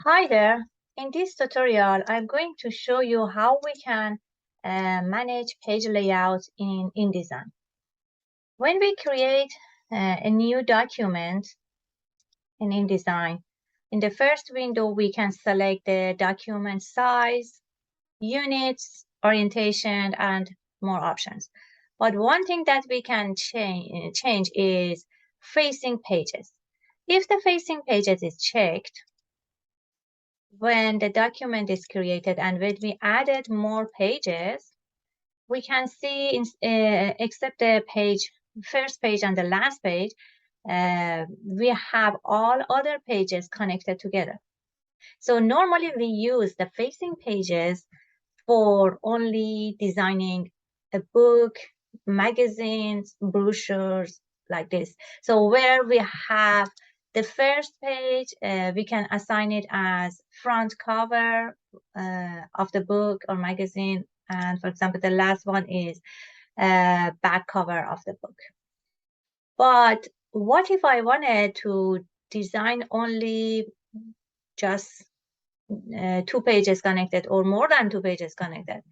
Hi there. In this tutorial, I'm going to show you how we can manage page layout in InDesign. When we create a new document in InDesign, in the first window, we can select the document size, units, orientation, and more options. But one thing that we can change is facing pages. If the facing pages is checked, when the document is created and when we added more pages, we can see, except the first page and the last page, we have all other pages connected together. So normally we use the facing pages for only designing a book, magazines, brochures, like this. So where we have the first page, we can assign it as front cover of the book or magazine. And for example, the last one is back cover of the book. But what if I wanted to design only just 2 pages connected or more than 2 pages connected?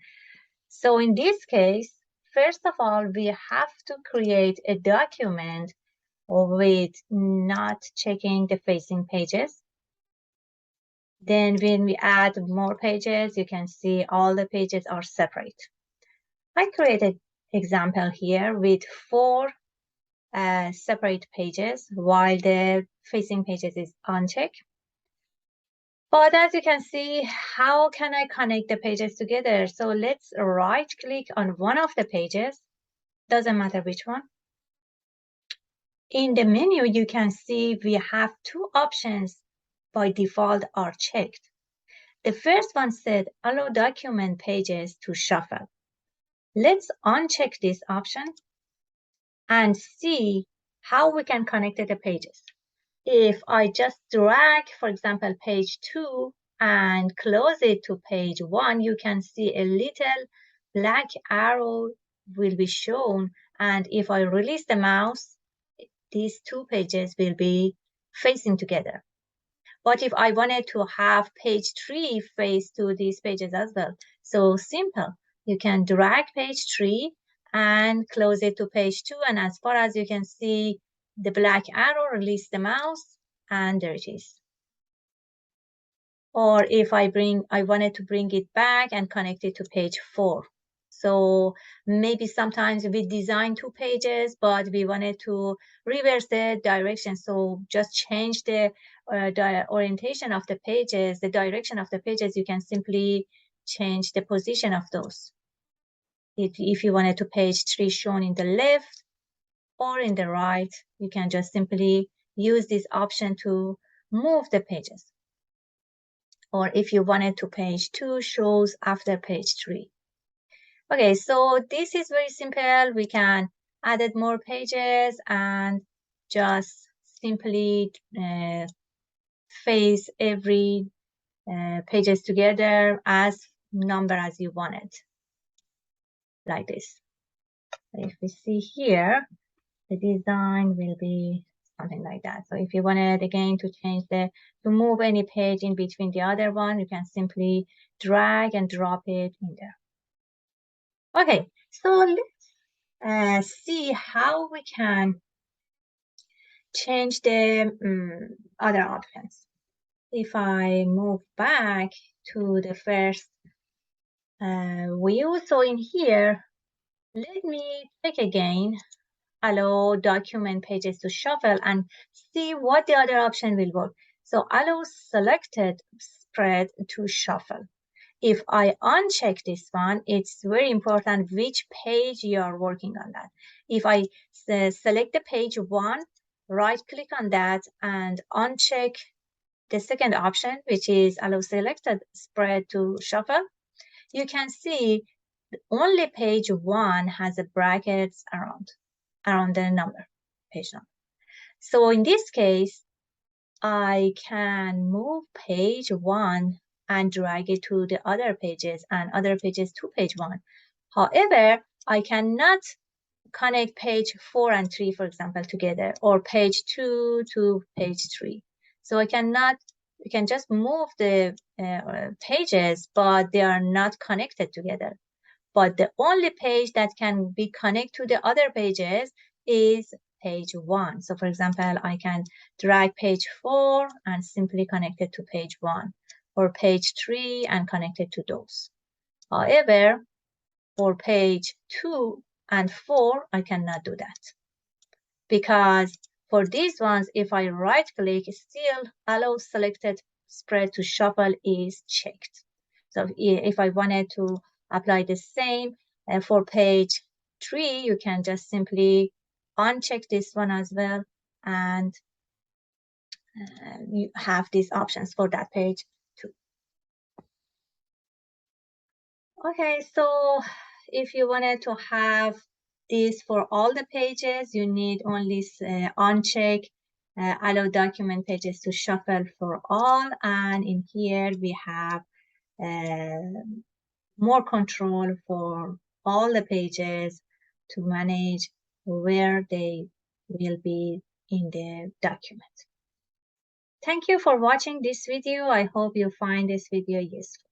So in this case, first of all, we have to create a document with not checking the facing pages. Then when we add more pages, you can see all the pages are separate. I created example here with 4 separate pages while the facing pages is unchecked. But as you can see, how can I connect the pages together? So let's right click on one of the pages. Doesn't matter which one. In the menu, you can see we have 2 options by default are checked. The first one said allow document pages to shuffle. Let's uncheck this option and see how we can connect the pages. If I just drag, for example, page 2 and close it to page 1, you can see a little black arrow will be shown. And if I release the mouse, these 2 pages will be facing together. But if I wanted to have page 3 face to these pages as well, so simple. You can drag page 3 and close it to page 2. And as far as you can see, the black arrow, release the mouse, and there it is. Or if I wanted to bring it back and connect it to page 4. So maybe sometimes we design 2 pages, but we wanted to reverse the direction. So just change the orientation of the pages, the direction of the pages. You can simply change the position of those. If you wanted to page 3 shown in the left or in the right, you can just simply use this option to move the pages. Or if you wanted to page 2 shows after page 3. Okay, so this is very simple. We can add more pages and just simply face every pages together as number as you want it, like this. If we see here, the design will be something like that. So if you wanted again to to move any page in between the other one, you can simply drag and drop it in there. Okay, so let's see how we can change the other options. If I move back to the first view, so in here, let me check again, allow document pages to shuffle and see what the other option will work. So allow selected spread to shuffle. If I uncheck this one, it's very important which page you are working on that. If I select the page 1, right click on that and uncheck the second option, which is allow selected spread to shuffle, you can see only page 1 has a brackets around the number, page number. So in this case, I can move page 1 and drag it to the other pages and other pages to page 1. However, I cannot connect page 4 and 3, for example, together, or page 2 to page 3. So I cannot You can just move the pages, but they are not connected together. But the only page that can be connected to the other pages is page 1. So for example, I can drag page 4 and simply connect it to page 1, or page 3 and connect it to those. However, for page 2 and 4, I cannot do that, because for these ones, if I right click, still allow selected spread to shuffle is checked. So if I wanted to apply the same for page 3, you can just simply uncheck this one as well, and you have these options for that page too. Okay, so if you wanted to have this for all the pages, you need only uncheck allow document pages to shuffle for all, and in here we have more control for all the pages to manage where they will be in the document. Thank you for watching this video. I hope you find this video useful.